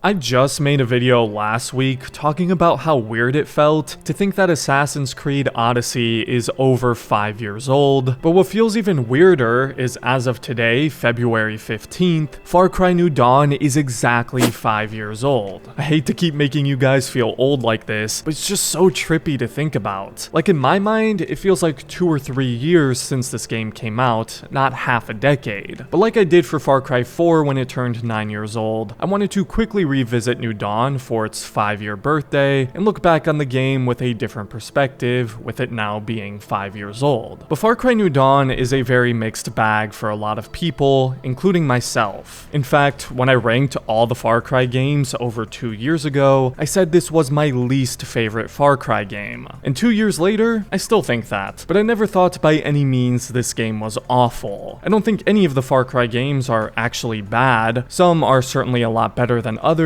I just made a video last week talking about how weird it felt to think that Assassin's Creed Odyssey is over 5 years old, but what feels even weirder is as of today, February 15th, Far Cry New Dawn is exactly 5 years old. I hate to keep making you guys feel old like this, but it's just so trippy to think about. Like in my mind, it feels like 2 or 3 years since this game came out, not half a decade. But like I did for Far Cry 4 when it turned 9 years old, I wanted to quickly revisit New Dawn for its 5-year birthday and look back on the game with a different perspective, with it now being 5 years old. But Far Cry New Dawn is a very mixed bag for a lot of people, including myself. In fact, when I ranked all the Far Cry games over 2 years ago, I said this was my least favorite Far Cry game. And 2 years later, I still think that, but I never thought by any means this game was awful. I don't think any of the Far Cry games are actually bad. Some are certainly a lot better than others,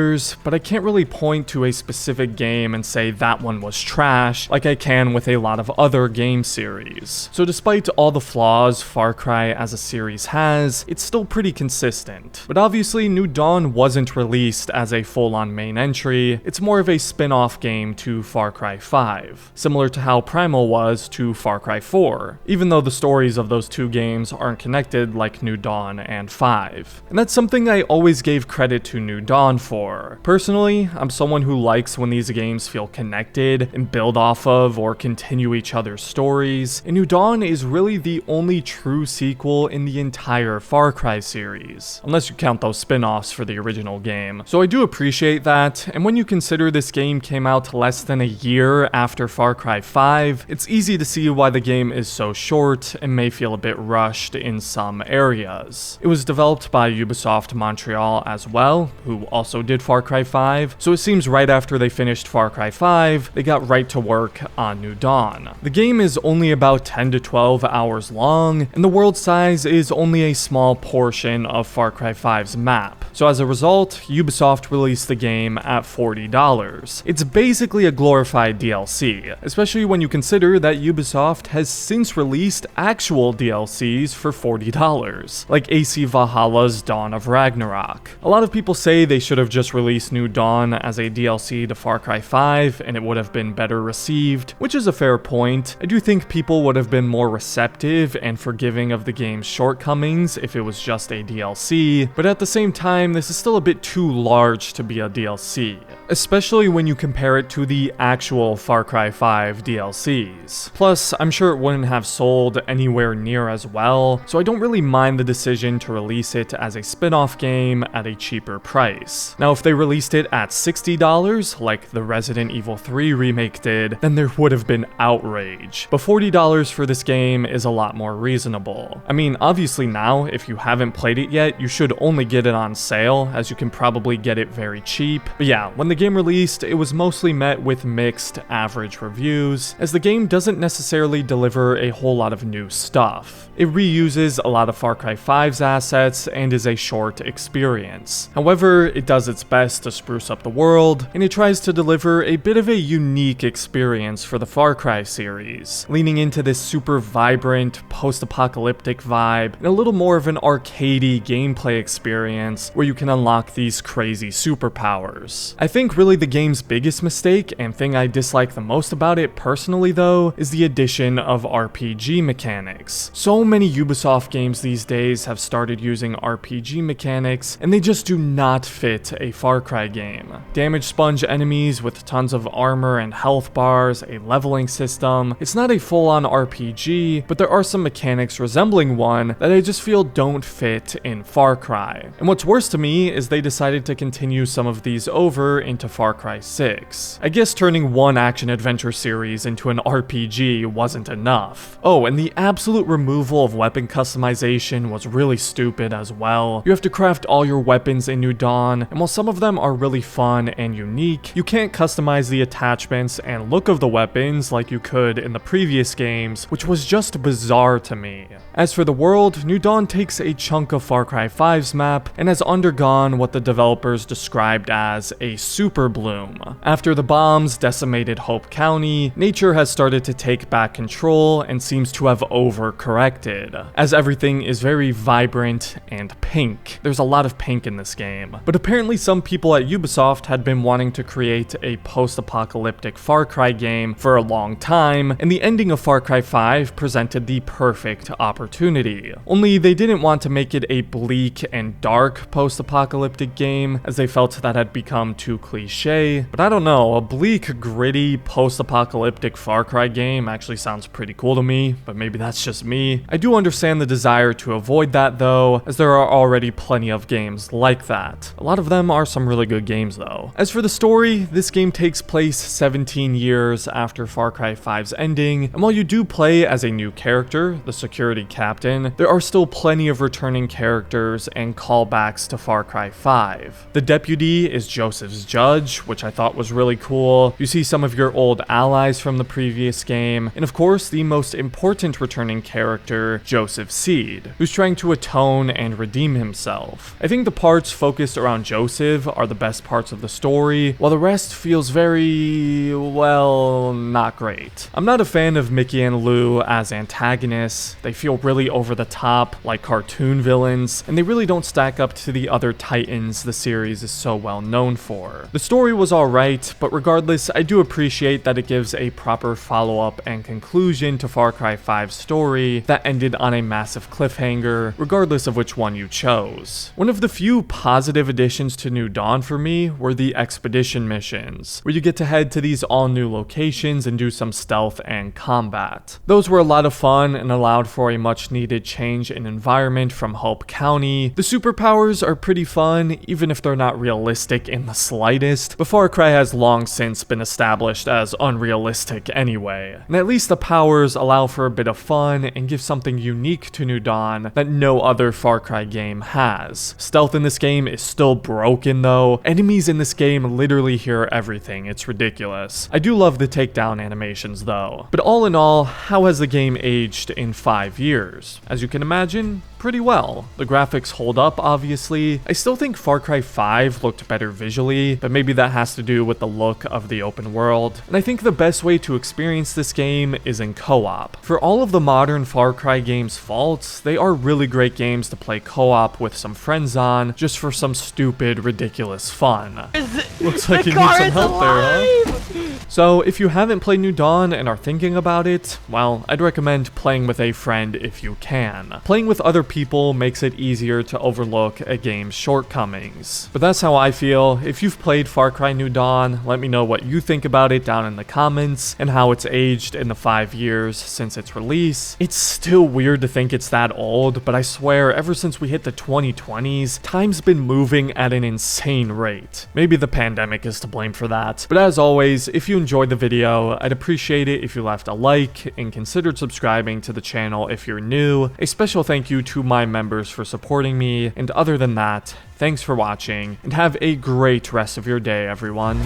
but I can't really point to a specific game and say that one was trash like I can with a lot of other game series. So despite all the flaws Far Cry as a series has, it's still pretty consistent. But obviously New Dawn wasn't released as a full-on main entry, it's more of a spin-off game to Far Cry 5, similar to how Primal was to Far Cry 4, even though the stories of those two games aren't connected like New Dawn and 5. And that's something I always gave credit to New Dawn for. Personally, I'm someone who likes when these games feel connected and build off of or continue each other's stories, and New Dawn is really the only true sequel in the entire Far Cry series, unless you count those spin-offs for the original game. So I do appreciate that, and when you consider this game came out less than a year after Far Cry 5, it's easy to see why the game is so short and may feel a bit rushed in some areas. It was developed by Ubisoft Montreal as well, who also did Far Cry 5, so it seems right after they finished Far Cry 5, they got right to work on New Dawn. The game is only about 10 to 12 hours long, and the world size is only a small portion of Far Cry 5's map. So as a result, Ubisoft released the game at $40. It's basically a glorified DLC, especially when you consider that Ubisoft has since released actual DLCs for $40, like AC Valhalla's Dawn of Ragnarok. A lot of people say they should have just released New Dawn as a DLC to Far Cry 5 and it would have been better received, which is a fair point. I do think people would have been more receptive and forgiving of the game's shortcomings if it was just a DLC, but at the same time, this is still a bit too large to be a DLC, especially when you compare it to the actual Far Cry 5 DLCs. Plus, I'm sure it wouldn't have sold anywhere near as well, so I don't really mind the decision to release it as a spin-off game at a cheaper price. Now, if they released it at $60, like the Resident Evil 3 remake did, then there would have been outrage. But $40 for this game is a lot more reasonable. I mean, obviously now, if you haven't played it yet, you should only get it on sale, as you can probably get it very cheap. But yeah, when the game released, it was mostly met with mixed, average reviews, as the game doesn't necessarily deliver a whole lot of new stuff. It reuses a lot of Far Cry 5's assets and is a short experience. However, it does its best to spruce up the world, and it tries to deliver a bit of a unique experience for the Far Cry series, leaning into this super vibrant, post-apocalyptic vibe, and a little more of an arcadey gameplay experience where you can unlock these crazy superpowers. I think really the game's biggest mistake, and thing I dislike the most about it personally though, is the addition of RPG mechanics. So many Ubisoft games these days have started using RPG mechanics, and they just do not fit a Far Cry game. Damage sponge enemies with tons of armor and health bars, a leveling system. It's not a full-on RPG, but there are some mechanics resembling one that I just feel don't fit in Far Cry. And what's worse to me is they decided to continue some of these over into Far Cry 6. I guess turning one action-adventure series into an RPG wasn't enough. Oh, and the absolute removal of weapon customization was really stupid as well. You have to craft all your weapons in New Dawn, and while some of them are really fun and unique, you can't customize the attachments and look of the weapons like you could in the previous games, which was just bizarre to me. As for the world, New Dawn takes a chunk of Far Cry 5's map and has undergone what the developers described as a super super bloom. After the bombs decimated Hope County, nature has started to take back control and seems to have overcorrected, as everything is very vibrant and pink. There's a lot of pink in this game. But apparently some people at Ubisoft had been wanting to create a post-apocalyptic Far Cry game for a long time, and the ending of Far Cry 5 presented the perfect opportunity. Only they didn't want to make it a bleak and dark post-apocalyptic game, as they felt that had become too cliche. But I don't know, a bleak, gritty, post-apocalyptic Far Cry game actually sounds pretty cool to me, but maybe that's just me. I do understand the desire to avoid that though, as there are already plenty of games like that. A lot of them are some really good games though. As for the story, this game takes place 17 years after Far Cry 5's ending, and while you do play as a new character, the security captain, there are still plenty of returning characters and callbacks to Far Cry 5. The deputy is Joseph's judge, which I thought was really cool. You see some of your old allies from the previous game, and of course the most important returning character, Joseph Seed, who's trying to atone and redeem himself. I think the parts focused around Joseph are the best parts of the story, while the rest feels very, well, not great. I'm not a fan of Mickey and Lou as antagonists. They feel really over the top, like cartoon villains, and they really don't stack up to the other titans the series is so well known for. The story was alright, but regardless, I do appreciate that it gives a proper follow-up and conclusion to Far Cry 5's story that ended on a massive cliffhanger, regardless of which one you chose. One of the few positive additions to New Dawn for me were the expedition missions, where you get to head to these all-new locations and do some stealth and combat. Those were a lot of fun and allowed for a much-needed change in environment from Hope County. The superpowers are pretty fun, even if they're not realistic in the slightest, but Far Cry has long since been established as unrealistic anyway. And at least the powers allow for a bit of fun and give something unique to New Dawn that no other Far Cry game has. Stealth in this game is still broken though. Enemies in this game literally hear everything. It's ridiculous. I do love the takedown animations though. But all in all, how has the game aged in 5 years? As you can imagine, pretty well. The graphics hold up, obviously. I still think Far Cry 5 looked better visually, but maybe that has to do with the look of the open world. And I think the best way to experience this game is in co-op. For all of the modern Far Cry games' faults, they are really great games to play co-op with some friends on, just for some stupid, ridiculous fun. Looks like you need some help there, huh? So if you haven't played New Dawn and are thinking about it, well, I'd recommend playing with a friend if you can. Playing with other people makes it easier to overlook a game's shortcomings. But that's how I feel. If you've played Far Cry New Dawn, let me know what you think about it down in the comments and how it's aged in the 5 years since its release. It's still weird to think it's that old, but I swear ever since we hit the 2020s, time's been moving at an insane rate. Maybe the pandemic is to blame for that. But as always, if you enjoyed the video, I'd appreciate it if you left a like and considered subscribing to the channel if you're new. A special thank you to my members for supporting me, and other than that, thanks for watching, and have a great rest of your day, everyone.